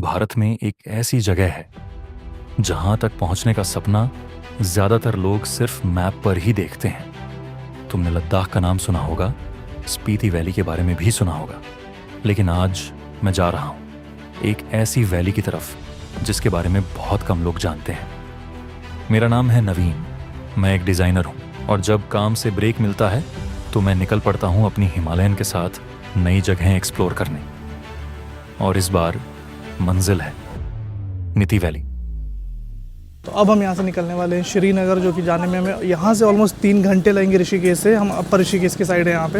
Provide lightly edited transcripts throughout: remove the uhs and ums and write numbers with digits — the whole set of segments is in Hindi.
भारत में एक ऐसी जगह है जहां तक पहुंचने का सपना ज्यादातर लोग सिर्फ मैप पर ही देखते हैं। तुमने लद्दाख का नाम सुना होगा, स्पीति वैली के बारे में भी सुना होगा, लेकिन आज मैं जा रहा हूं एक ऐसी वैली की तरफ जिसके बारे में बहुत कम लोग जानते हैं। मेरा नाम है नवीन, मैं एक डिज़ाइनर हूं और जब काम से ब्रेक मिलता है तो मैं निकल पड़ता हूं अपनी हिमालयन के साथ नई जगहें एक्सप्लोर करने। और इस बार मंजिल है नीति वैली। तो अब हम यहाँ से निकलने वाले हैं श्रीनगर, जो कि जाने में हमें यहाँ से ऑलमोस्ट 3 घंटे लगेंगे ऋषिकेश से। हम अपर ऋषिकेश की साइड है यहाँ पे।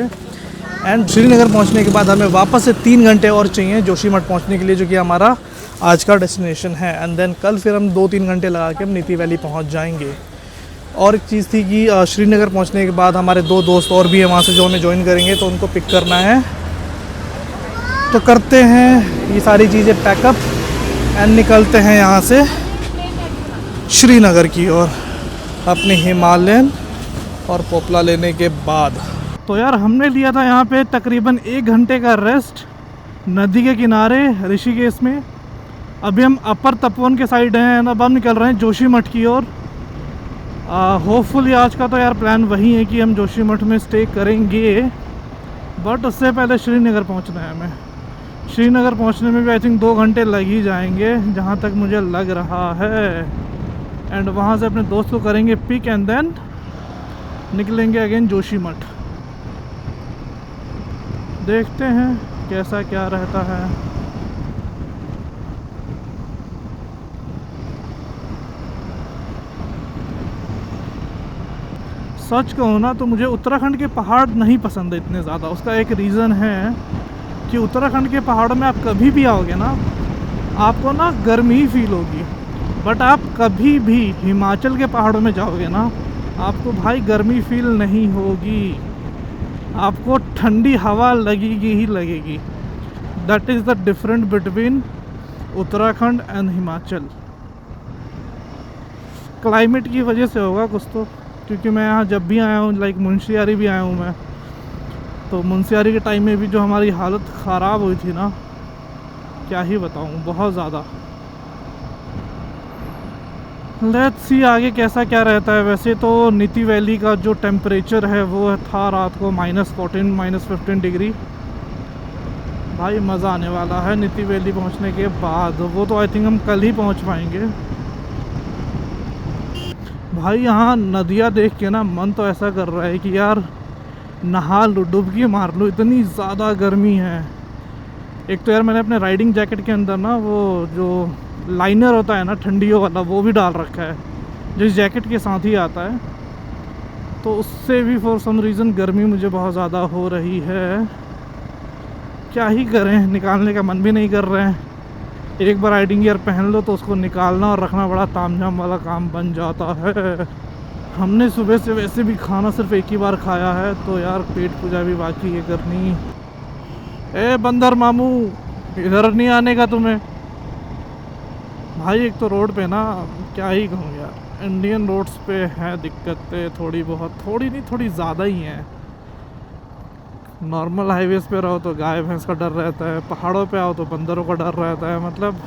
एंड श्रीनगर पहुँचने के बाद हमें वापस से 3 घंटे और चाहिए जोशीमठ पहुँचने के लिए, जो कि हमारा आज का डेस्टिनेशन है। एंड देन कल फिर हम 2-3 घंटे लगा के हम नीति वैली पहुँच जाएंगे। और एक चीज़ थी कि श्रीनगर पहुँचने के बाद हमारे 2 दोस्त और भी हैं वहाँ से जो हमें ज्वाइन करेंगे, तो उनको पिक करना है। तो करते हैं ये सारी चीज़ें पैकअप एंड निकलते हैं यहाँ से श्रीनगर की ओर अपने हिमालयन और पोपला लेने के बाद। तो यार हमने लिया था यहाँ पे तकरीबन 1 घंटे का रेस्ट नदी के किनारे ऋषिकेश में। अभी हम अपर तपोवन के साइड हैं एंड अब हम निकल रहे हैं जोशीमठ की ओर। होपफुली आज का तो यार प्लान वही है कि हम जोशीमठ में स्टे करेंगे, बट उससे पहले श्रीनगर पहुँचना है हमें। श्रीनगर पहुँचने में भी आई थिंक 2 घंटे लग ही जाएंगे जहाँ तक मुझे लग रहा है। एंड वहाँ से अपने दोस्त को करेंगे पिक एंड देन निकलेंगे अगेन जोशीमठ। देखते हैं कैसा क्या रहता है। सच कहूँ ना तो मुझे उत्तराखंड के पहाड़ नहीं पसंद है इतने ज़्यादा। उसका एक रीज़न है कि उत्तराखंड के पहाड़ों में आप कभी भी आओगे ना, आपको ना गर्मी ही फील होगी। बट आप कभी भी हिमाचल के पहाड़ों में जाओगे ना, आपको भाई गर्मी फील नहीं होगी, आपको ठंडी हवा लगेगी ही लगेगी। That is the different between Uttarakhand and Himachal. Climate की वजह से होगा कुछ तो, क्योंकि मैं यहाँ जब भी आया हूँ, लाइक मुंशियारी भी आया हूँ मैं, तो मुंशियारी के टाइम में भी जो हमारी हालत ख़राब हुई थी ना, क्या ही बताऊँ, बहुत ज़्यादा। लेट्स सी आगे कैसा क्या रहता है। वैसे तो नीति वैली का जो टेम्परेचर है वो था रात को -14 -15 डिग्री। भाई मज़ा आने वाला है नीति वैली पहुंचने के बाद। वो तो आई थिंक हम कल ही पहुंच पाएंगे। भाई यहाँ नदियाँ देख के ना मन तो ऐसा कर रहा है कि यार नहा लूँ, डुबकी मार लूँ, इतनी ज़्यादा गर्मी है। एक तो यार मैंने अपने राइडिंग जैकेट के अंदर ना वो जो लाइनर होता है ना ठंडियों वाला, वो भी डाल रखा है, जो इस जैकेट के साथ ही आता है। तो उससे भी फॉर सम रीज़न गर्मी मुझे बहुत ज़्यादा हो रही है। क्या ही करें, निकालने का मन भी नहीं कर रहे हैं। एक बार राइडिंग गियर पहन लो तो उसको निकालना और रखना बड़ा तामझाम वाला काम बन जाता है। हमने सुबह से वैसे भी खाना सिर्फ एक ही बार खाया है, तो यार पेट पूजा भी बाकी है करनी। ए बंदर मामू, इधर नहीं आने का तुम्हें। भाई एक तो रोड पे ना क्या ही कहूँ यार, इंडियन रोड्स पे है दिक्कतें थोड़ी बहुत, थोड़ी नहीं थोड़ी ज़्यादा ही हैं। नॉर्मल हाईवेज़ पे रहो तो गाय भैंस का डर रहता है, पहाड़ों पे आओ तो बंदरों का डर रहता है। मतलब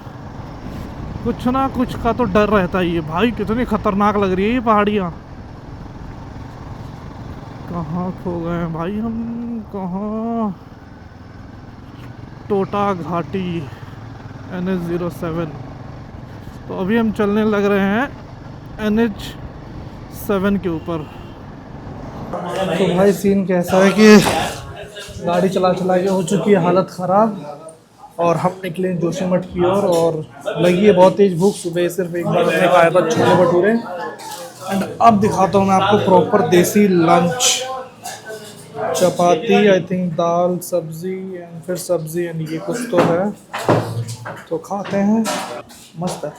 कुछ ना कुछ का तो डर रहता ही है। भाई कितनी खतरनाक लग रही है ये पहाड़ियाँ। कहाँ खो गए हैं भाई हम, कहाँ? टोटा घाटी NH07। तो अभी हम चलने लग रहे हैं NH7 के ऊपर। तो भाई सीन कैसा है कि गाड़ी चला चला के हो चुकी है हालत ख़राब, और हम निकले जोशीमठ की ओर। और लगी है बहुत तेज़ भूख। सुबह सिर्फ एक बार मैंने खाया था छोले भटूरे। एंड अब दिखाता हूँ मैं आपको प्रॉपर देसी लंच। चपाती, आई थिंक दाल, सब्ज़ी एंड फिर सब्ज़ी एंड ये कुछ तो है। तो खाते हैं, मस्त है।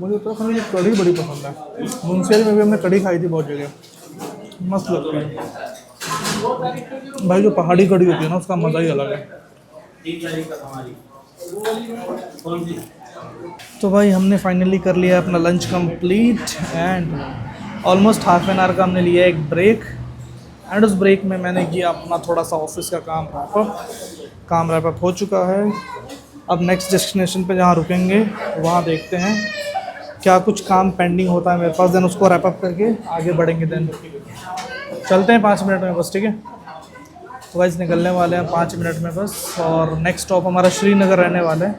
मुझे उत्तराखंड की कढ़ी बड़ी पसंद है। मुंशियारी में भी हमने कढ़ी खाई थी बहुत जगह, मस्त लगती है। भाई जो पहाड़ी कढ़ी होती है ना, उसका मज़ा ही अलग है। तो भाई हमने फाइनली कर लिया अपना lunch complete and almost half an hour का हमने लिया एक ब्रेक। एंड उस ब्रेक में मैंने किया अपना थोड़ा सा ऑफिस का काम रैप अप हो चुका है। अब नेक्स्ट डेस्टिनेशन पे जहाँ रुकेंगे वहाँ देखते हैं क्या कुछ काम पेंडिंग होता है मेरे पास, देन उसको रैप अप करके आगे बढ़ेंगे। देन चलते हैं 5 मिनट में बस, ठीक है। तो गाइस निकलने वाले हैं 5 मिनट में बस, और नेक्स्ट स्टॉप हमारा श्रीनगर रहने वाला है।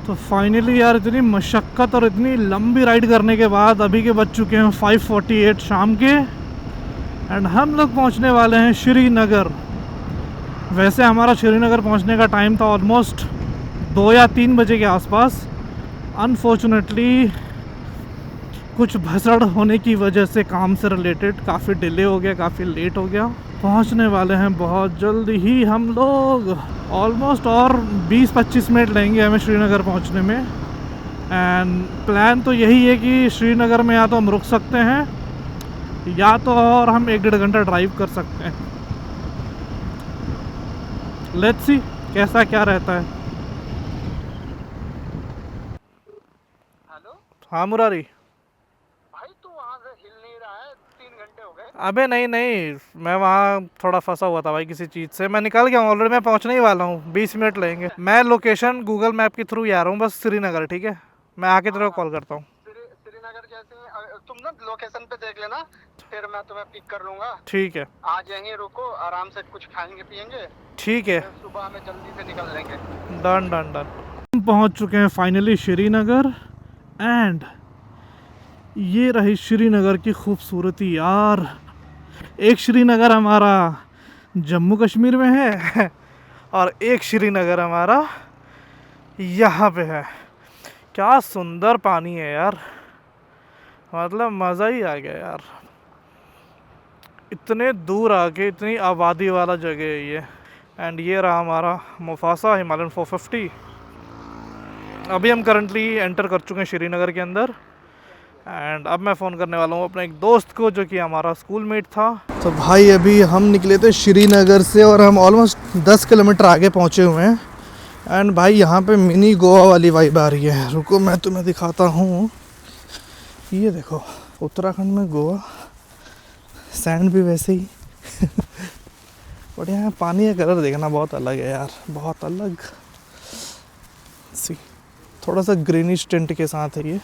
तो फाइनली यार इतनी मशक्क़त और इतनी लंबी राइड करने के बाद अभी के बज चुके हैं 5:48 शाम के, एंड हम लोग पहुंचने वाले हैं श्रीनगर। वैसे हमारा श्रीनगर पहुंचने का टाइम था ऑलमोस्ट 2 या 3 बजे के आसपास। अनफॉर्चुनेटली कुछ भसड़ होने की वजह से काम से रिलेटेड काफ़ी डिले हो गया, काफ़ी लेट हो गया। पहुंचने वाले हैं बहुत जल्द ही हम लोग, ऑलमोस्ट और 20-25 मिनट लगेंगे हमें श्रीनगर पहुंचने में। एंड प्लान तो यही है कि श्रीनगर में या तो हम रुक सकते हैं या तो और हम 1-1.5 घंटा ड्राइव कर सकते हैं। लेट्स सी कैसा क्या रहता है। हेलो हाँ मुरारी। भाई, तू वहां से हिल नहीं रहा है, 3 घंटे हो गए। अबे नहीं, मैं वहाँ थोड़ा फंसा हुआ था भाई किसी चीज़ से। मैं निकल गया हूँ ऑलरेडी, मैं पहुँचने ही वाला हूँ, 20 मिनट लगेंगे। मैं लोकेशन गूगल मैप के थ्रू ही आ रहा हूँ बस श्रीनगर, ठीक है। मैं आके तेरे को कॉल करता हूँ। श्रीनगर जैसे तुम ना लोकेशन पे देख लेना, फिर मैं तुम्हें पिक कर लूंगा। ठीक है, आज यहीं रुको, आराम से कुछ खाएंगे पियेंगे, ठीक है, फिर सुबह में जल्दी से निकल लेंगे। Done done done. हम पहुँच चुके हैं फाइनली श्रीनगर, एंड ये रही श्रीनगर की खूबसूरती यार। एक श्रीनगर हमारा जम्मू कश्मीर में है और एक श्रीनगर हमारा यहाँ पे है। क्या सुंदर पानी है यार, मतलब मज़ा ही आ गया यार। इतने दूर आके इतनी आबादी वाला जगह है ये। एंड ये रहा हमारा मुफासा हिमालयन 450। अभी हम करंटली एंटर कर चुके हैं श्रीनगर के अंदर, एंड अब मैं फ़ोन करने वाला हूँ अपने एक दोस्त को जो कि हमारा स्कूलमेट था। तो भाई अभी हम निकले थे श्रीनगर से और हम ऑलमोस्ट 10 किलोमीटर आगे पहुँचे हुए हैं। एंड भाई यहाँ पे मिनी गोवा वाली वाइब आ रही है। रुको मैं तुम्हें दिखाता हूँ, ये देखो उत्तराखंड में गोवा, सैंड भी वैसे ही बट यहाँ पानी का कलर देखना बहुत अलग है यार, बहुत अलग सी, थोड़ा सा ग्रीनिश टिंट के साथ है ये।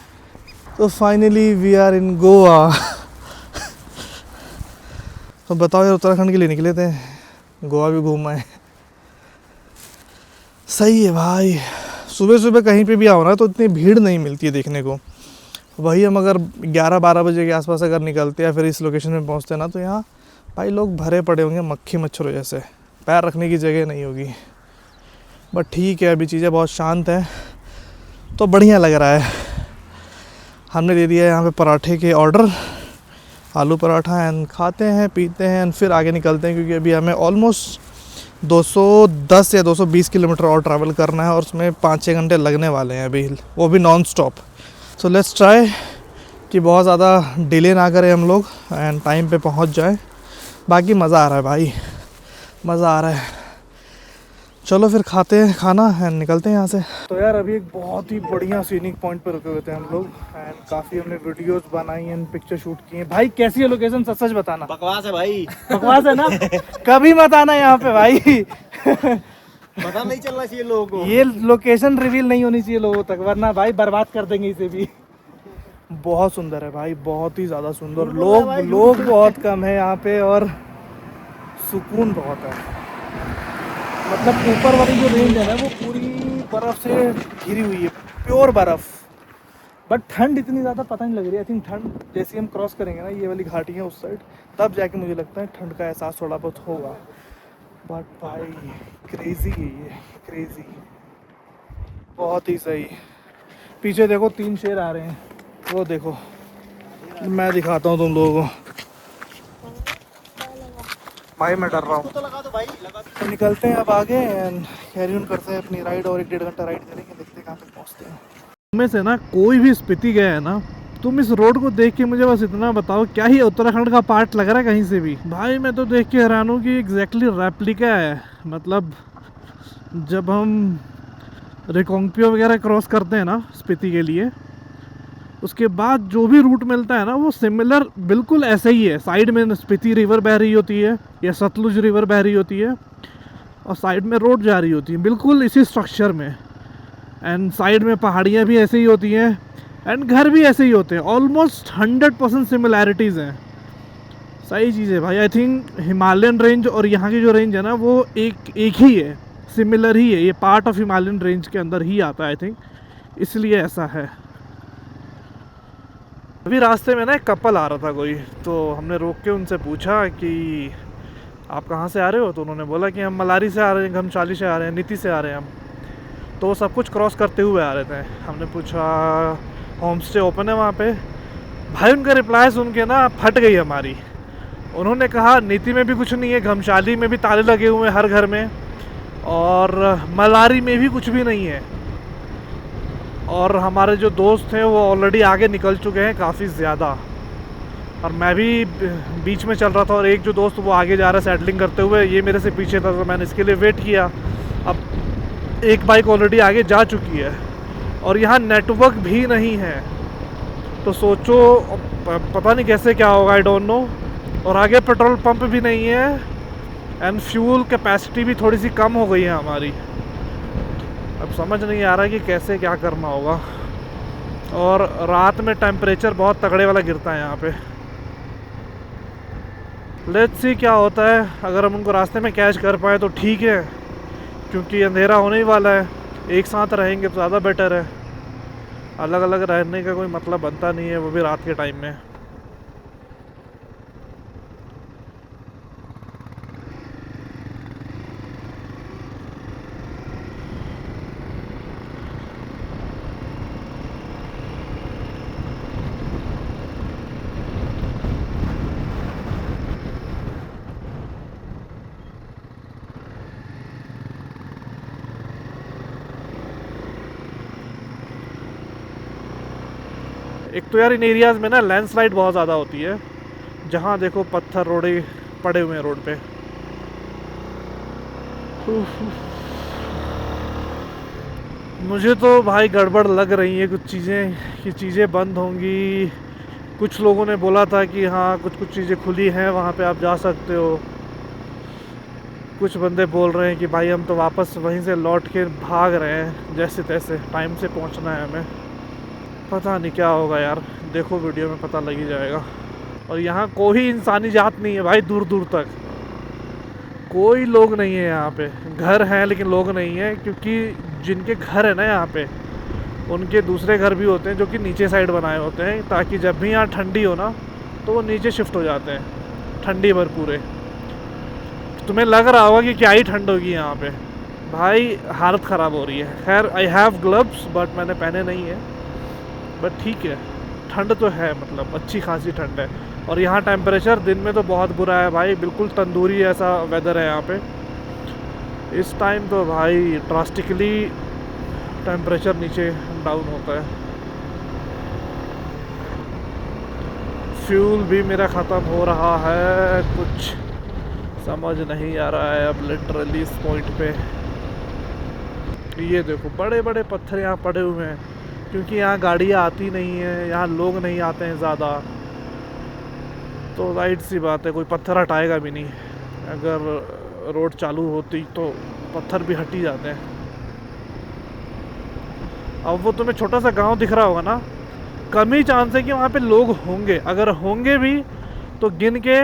तो finally we are in Goa. तो बताओ यार, उत्तराखंड के लिए निकले थे, गोवा भी घूम आए। सही है भाई। सुबह सुबह कहीं पे भी आओ ना तो इतनी भीड़ नहीं मिलती है देखने को। वही हम अगर 11-12 बजे के आसपास अगर निकलते या फिर इस लोकेशन में पहुंचते ना, तो यहाँ भाई लोग भरे पड़े होंगे मक्खी मच्छरों जैसे, पैर रखने की जगह नहीं होगी। बट ठीक है, अभी चीज़ें बहुत शांत है तो बढ़िया लग रहा है। हमने दे दिया है यहाँ पे पराठे के ऑर्डर, आलू पराठा, एंड खाते हैं पीते हैं एंड फिर आगे निकलते हैं, क्योंकि अभी हमें ऑलमोस्ट 210 या 220 किलोमीटर और ट्रैवल करना है और उसमें 5-6 घंटे लगने वाले हैं अभी, वो भी non stop. So let's try कि बहुत ज़्यादा डिले ना करें हम लोग एंड टाइम पे पहुंच जाए। बाकी मज़ा आ रहा है भाई, मज़ा आ रहा है। चलो फिर खाते हैं खाना एंड निकलते हैं यहाँ से। तो यार अभी एक बहुत ही बढ़िया सीनिक पॉइंट पे रुके हुए थे हम लोग, एंड काफ़ी हमने वीडियोस बनाई एंड पिक्चर शूट किए। भाई कैसी है लोकेशन, सच सच बताना। बकवास है भाई, बकवास है ना? कभी मत आना यहाँ पे भाई। पता नहीं चलना चाहिए लोगों को। ये लोकेशन रिवील नहीं होनी चाहिए लोगों तक, वरना भाई बर्बाद कर देंगे इसे भी। बहुत सुंदर है भाई, बहुत ही ज़्यादा सुंदर। लोग बहुत कम है यहाँ पे और सुकून बहुत है। मतलब ऊपर वाली जो रेंज है ना वो पूरी बर्फ़ से घिरी हुई है, प्योर बर्फ़। बट ठंड इतनी ज़्यादा पता नहीं लग रही है। आई थिंक ठंड जैसे हम क्रॉस करेंगे ना ये वाली घाटी है उस साइड, तब जाके मुझे लगता है ठंड का एहसास थोड़ा बहुत होगा। बट भाई क्रेज़ी है ये, क्रेज़ी, बहुत ही सही। पीछे देखो 3 शेर आ रहे हैं, वो देखो, मैं दिखाता हूँ तुम लोगों को। भाई मैं डर रहा हूँ। तो लगा दो भाई, लगा दो। तो निकलते हैं अब आगे एंड कैरी ऑन करते हैं अपनी राइड, और 1-1.5 घंटा राइड करेंगे, देखते हैं कहाँ तक पहुँचते हैं। में से ना कोई भी स्पीति गया है ना, तुम इस रोड को देख के मुझे बस इतना बताओ, क्या ही उत्तराखंड का पार्ट लग रहा है कहीं से भी? भाई मैं तो देख के हैरान हूँ कि एग्जैक्टली रेप्लिका है। मतलब जब हम रिकोंगपियो वगैरह क्रॉस करते हैं ना स्पीति के लिए, उसके बाद जो भी रूट मिलता है ना वो सिमिलर बिल्कुल ऐसे ही है। साइड में स्पीति रिवर बह रही होती है या सतलुज रिवर बह रही होती है और साइड में रोड जा रही होती है, बिल्कुल इसी स्ट्रक्चर में। एंड साइड में पहाड़ियाँ भी ऐसे ही होती हैं एंड घर भी ऐसे ही होते हैं। ऑलमोस्ट 100% सिमिलैरिटीज़ हैं। सही चीज़ है भाई। आई थिंक हिमालयन रेंज और यहाँ की जो रेंज है ना वो एक ही है, सिमिलर ही है। ये पार्ट ऑफ हिमालयन रेंज के अंदर ही आता है आई थिंक, इसलिए ऐसा है। अभी रास्ते में ना एक कपल आ रहा था कोई, तो हमने रोक के उनसे पूछा कि आप कहाँ से आ रहे हो, तो उन्होंने बोला कि हम मलारी से आ रहे हैं, घमशाली से आ रहे हैं, नीति से आ रहे हैं हम। तो सब कुछ क्रॉस करते हुए आ रहे थे। हमने पूछा होम स्टे ओपन है वहाँ पे? भाई उनका रिप्लाई सुन के ना फट गई हमारी। उन्होंने कहा नीति में भी कुछ नहीं है, घमशाली में भी ताले लगे हुए हैं हर घर में, और मलारी में भी कुछ भी नहीं है। और हमारे जो दोस्त हैं वो ऑलरेडी आगे निकल चुके हैं काफ़ी ज़्यादा, और मैं भी बीच में चल रहा था। और एक जो दोस्त वो आगे जा रहा है सेटलिंग करते हुए, ये मेरे से पीछे था, तो मैंने इसके लिए वेट किया। अब एक बाइक ऑलरेडी आगे जा चुकी है और यहाँ नेटवर्क भी नहीं है, तो सोचो पता नहीं कैसे क्या होगा, आई डोंट नो। और आगे पेट्रोल पंप भी नहीं है एंड फ्यूल कैपेसिटी भी थोड़ी सी कम हो गई है हमारी। अब समझ नहीं आ रहा कि कैसे क्या करना होगा। और रात में टेम्परेचर बहुत तगड़े वाला गिरता है यहाँ पे। लेट्स सी क्या होता है। अगर हम उनको रास्ते में कैच कर पाए तो ठीक है, क्योंकि अंधेरा होने ही वाला है। एक साथ रहेंगे तो ज़्यादा बेटर है, अलग अलग रहने का कोई मतलब बनता नहीं है, वो भी रात के टाइम में। एक तो यार इन एरियाज़ में ना लैंडस्लाइड बहुत ज़्यादा होती है, जहाँ देखो पत्थर रोड़े पड़े हुए हैं रोड पे। मुझे तो भाई गड़बड़ लग रही है कुछ चीज़ें, कि चीज़ें बंद होंगी। कुछ लोगों ने बोला था कि हाँ कुछ चीज़ें खुली हैं, वहाँ पे आप जा सकते हो। कुछ बंदे बोल रहे हैं कि भाई हम तो वापस वहीं से लौट के भाग रहे हैं, जैसे तैसे टाइम से पहुँचना है हमें। पता नहीं क्या होगा यार, देखो वीडियो में पता लग ही जाएगा। और यहाँ कोई इंसानी जात नहीं है भाई, दूर दूर तक कोई लोग नहीं है यहाँ पे। घर हैं लेकिन लोग नहीं है, क्योंकि जिनके घर है ना यहाँ पे उनके दूसरे घर भी होते हैं जो कि नीचे साइड बनाए होते हैं, ताकि जब भी यहाँ ठंडी हो ना तो वो नीचे शिफ्ट हो जाते हैं ठंडी भर पूरे। तुम्हें लग रहा होगा कि क्या ही ठंड होगी यहाँ पे, भाई हालत ख़राब हो रही है। खैर आई हैव ग्लव्स बट मैंने पहने नहीं है, बट ठीक है, ठंड तो है, मतलब अच्छी खासी ठंड है। और यहाँ टेम्परेचर दिन में तो बहुत बुरा है भाई, बिल्कुल तंदूरी ऐसा वेदर है यहाँ पे इस टाइम। तो भाई ड्रास्टिकली टेम्परेचर नीचे डाउन होता है। फ्यूल भी मेरा ख़त्म हो रहा है, कुछ समझ नहीं आ रहा है अब लिटरली इस पॉइंट पे। ये देखो बड़े बड़े पत्थर यहाँ पड़े हुए हैं, क्योंकि यहाँ गाड़ियाँ आती नहीं हैं, यहाँ लोग नहीं आते हैं ज़्यादा, तो राइट सी बात है कोई पत्थर हटाएगा भी नहीं। अगर रोड चालू होती तो पत्थर भी हट ही जाते हैं। अब वो तुम्हें छोटा सा गांव दिख रहा होगा ना, कम ही चांस है कि वहाँ पे लोग होंगे। अगर होंगे भी तो गिन के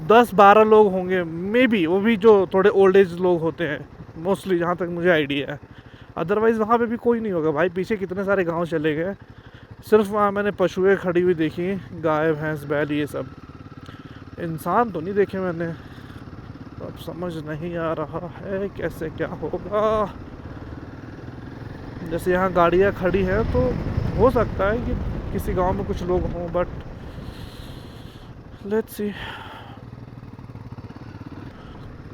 10-12 लोग होंगे मे बी, वो भी जो थोड़े ओल्ड एज लोग होते हैं मोस्टली, जहाँ तक मुझे आइडिया है। अदरवाइज़ वहाँ पे भी कोई नहीं होगा भाई। पीछे कितने सारे गांव चले गए, सिर्फ वहाँ मैंने पशुएं खड़ी हुई देखी, गाय भैंस बैल ये सब, इंसान तो नहीं देखे मैंने। अब समझ नहीं आ रहा है कैसे क्या होगा। जैसे यहाँ गाड़ियाँ खड़ी हैं तो हो सकता है कि किसी गांव में कुछ लोग हों, बट लेट्स सी।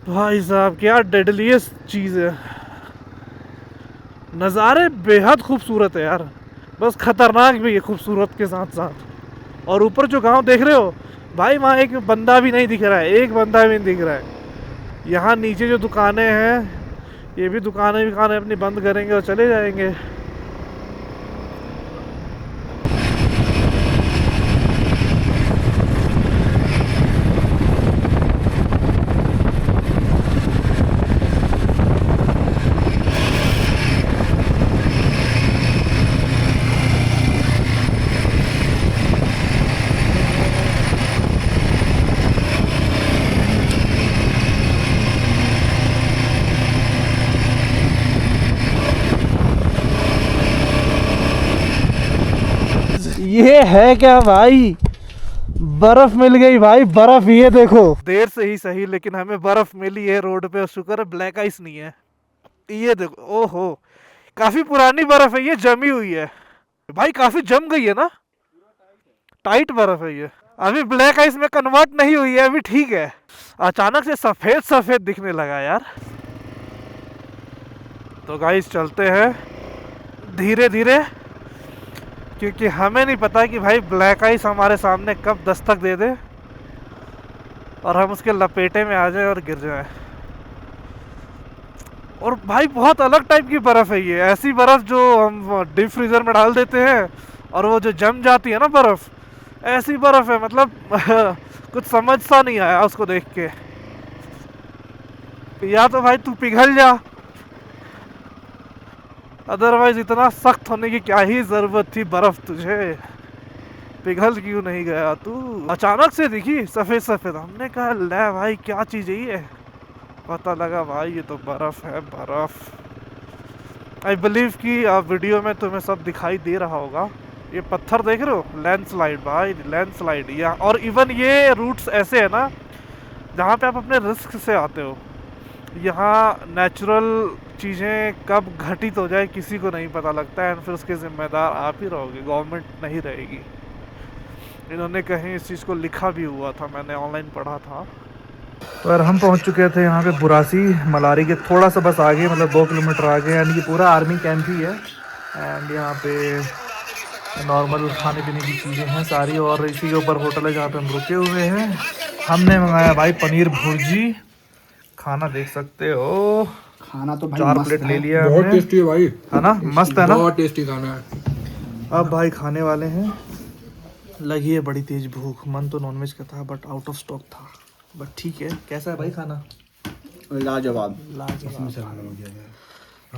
भाई साहब क्या डेडलीस्ट चीज़ है, नज़ारे बेहद खूबसूरत है यार, बस ख़तरनाक भी है खूबसूरत के साथ साथ। और ऊपर जो गांव देख रहे हो भाई, वहाँ एक बंदा भी नहीं दिख रहा है, एक बंदा भी नहीं दिख रहा है। यहाँ नीचे जो दुकानें हैं ये भी दुकानें अपनी बंद करेंगे और चले जाएंगे। ये है क्या भाई, बर्फ मिल गई भाई, बर्फ। ये देखो, देर से ही सही लेकिन हमें बर्फ मिली है रोड पे, और शुक्र है ब्लैक आइस नहीं है। ये देखो, ओहो, काफी पुरानी बर्फ है ये, जमी हुई है भाई, काफी जम गई है ना, टाइट बर्फ है ये, अभी ब्लैक आइस में कन्वर्ट नहीं हुई है, अभी ठीक है। अचानक से सफेद सफेद दिखने लगा यार। तो गाइस चलते हैं धीरे धीरे, क्योंकि हमें नहीं पता कि भाई ब्लैक आइस हमारे सामने कब दस्तक दे दे और हम उसके लपेटे में आ जाए और गिर जाए। और भाई बहुत अलग टाइप की बर्फ़ है ये, ऐसी बर्फ़ जो हम डीप फ्रीज़र में डाल देते हैं और वो जो जम जाती है ना बर्फ़, ऐसी बर्फ़ है, मतलब कुछ समझ सा नहीं आया उसको देख के। या तो भाई तू पिघल जा, अदरवाइज इतना सख्त होने की क्या ही ज़रूरत थी बर्फ़ तुझे, पिघल क्यों नहीं गया तू। अचानक से दिखी सफ़ेद सफ़ेद, हमने कहा ले भाई क्या चीज़ है ये, पता लगा भाई ये तो बर्फ़ है, बर्फ़। आई बिलीव कि वीडियो में तुम्हें सब दिखाई दे रहा होगा। ये पत्थर देख रहे हो, लैंडस्लाइड भाई, लैंडस्लाइड। या और इवन ये रूट्स ऐसे है ना जहाँ पे आप अपने रिस्क से आते हो। यहाँ नेचुरल चीज़ें कब घटित हो जाए किसी को नहीं पता लगता है, एंड फिर उसके ज़िम्मेदार आप ही रहोगे, गवर्नमेंट नहीं रहेगी। इन्होंने कहीं इस चीज़ को लिखा भी हुआ था, मैंने ऑनलाइन पढ़ा था। पर हम पहुंच चुके थे यहाँ पे बुरासी मलारी के थोड़ा सा बस आगे, मतलब 2 किलोमीटर आगे, एंड ये पूरा आर्मी कैंप ही है। एंड यहाँ पे नॉर्मल खाने पीने की चीज़ें हैं सारी, और इसी के ऊपर होटल है जहाँ पे हम रुके हुए हैं। हमने मंगाया भाई पनीर भुर्जी, खाना देख सकते हो, खाना तो भाई 4 प्लेट ले लिया बहुत हमने, टेस्टी है भाई, है ना, मस्त है ना, बहुत टेस्टी खाना है। अब भाई खाने वाले हैं। लगी है बड़ी तेज भूख, मन तो नॉनवेज का था बट आउट ऑफ स्टॉक था, बट ठीक है। कैसा है भाई खाना? लाजवाब।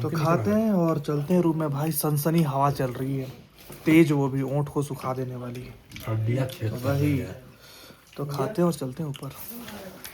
तो खाते हैं और चलते हैं रूम में। भाई सनसनी हवा चल रही है तेज, वो भी ओंठ को सुखा देने वाली है, वही। तो खाते हैं और चलते हैं ऊपर।